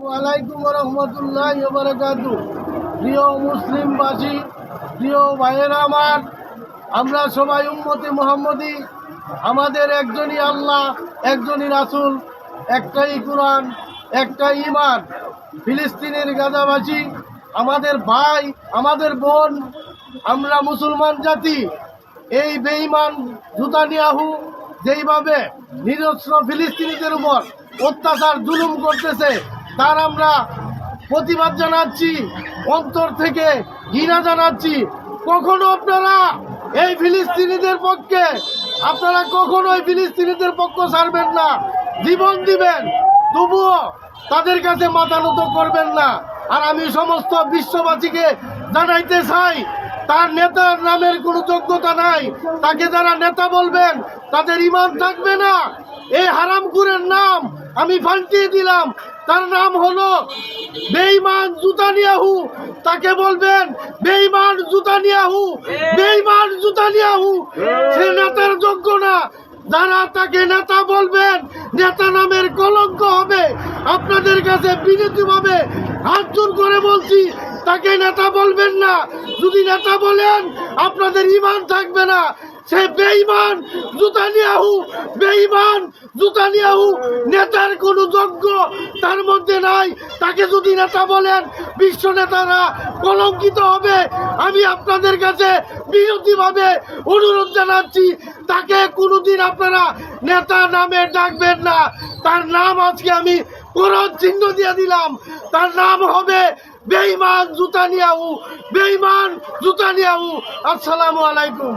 ওয়ালাইকুম রহমতুল্লাহ বারাকাতু। প্রিয় মুসলিমবাসী, প্রিয় ভাইয়েরা আমার, আমরা সবাই উম্মতে মুহাম্মদী। আমাদের একজনই আল্লাহ, একজনই রাসূল, একটাই কোরআন, একটাই ঈমান। ফিলিস্তিনের গাজাবাসী আমাদের ভাই, আমাদের বোন। আমরা মুসলমান জাতি। এই বেঈমান নেতানিয়াহু যেইভাবে নিরস্ত্র ফিলিস্তিনিদের উপর অত্যাচার জুলুম করতেছে, তার আমরা প্রতিবাদ জানাচ্ছি, অন্তর থেকে ঘৃণা জানাচ্ছি। কখনো আপনারা এই ফিলিস্তিনিদের পক্ষে, আপনারা কখনোই ফিলিস্তিনিদের পক্ষ ছাড়বেন না, জীবন দিবেন, তবুও তাদের কাছে মাথা নত করবেন না। আর আমি সমস্ত বিশ্ববাসীকে জানাইতে চাই, তার নেতার নামের কোনো যোগ্যতা নাই। তাকে যারা নেতা বলবেন তাদের ঈমান থাকবে না। এই হারামখোরের নাম আমি পাল্টিয়ে দিলাম, তার নাম হলো বেঈমান নেতানিয়াহু। তাকে বলবেন বেঈমান নেতানিয়াহু, বেঈমান নেতানিয়াহু। সে নেতার যোগ্য না। যারা তাকে নেতা বলবেন, নেতা নামের কলঙ্ক হবে। আপনাদের কাছে বিনীতভাবে হাত জোর করে বলছি, তাকে নেতা বলবেন না। যদি নেতা বলেন আপনাদের ঈমান থাকবে না। সে বেঈমান নেতানিয়াহু, বেঈমান নেতানিয়াহু। নেতার কোনো যোগ্য তার মধ্যে নাই। তাকে যদি নেতা বলেন, বিশ্ব নেতারা কলঙ্কিত হবে। আমি আপনাদের কাছে বিরতিভাবে অনুরোধ জানাচ্ছি, তাকে কোনোদিন আপনারা নেতা নামে ডাকবেন না। তার নাম আজকে আমি কোরআন চিহ্ন দিয়ে দিলাম। তার নাম হবে বেঈমান নেতানিয়াহু, বেঈমান নেতানিয়াহু। আসসালামু আলাইকুম।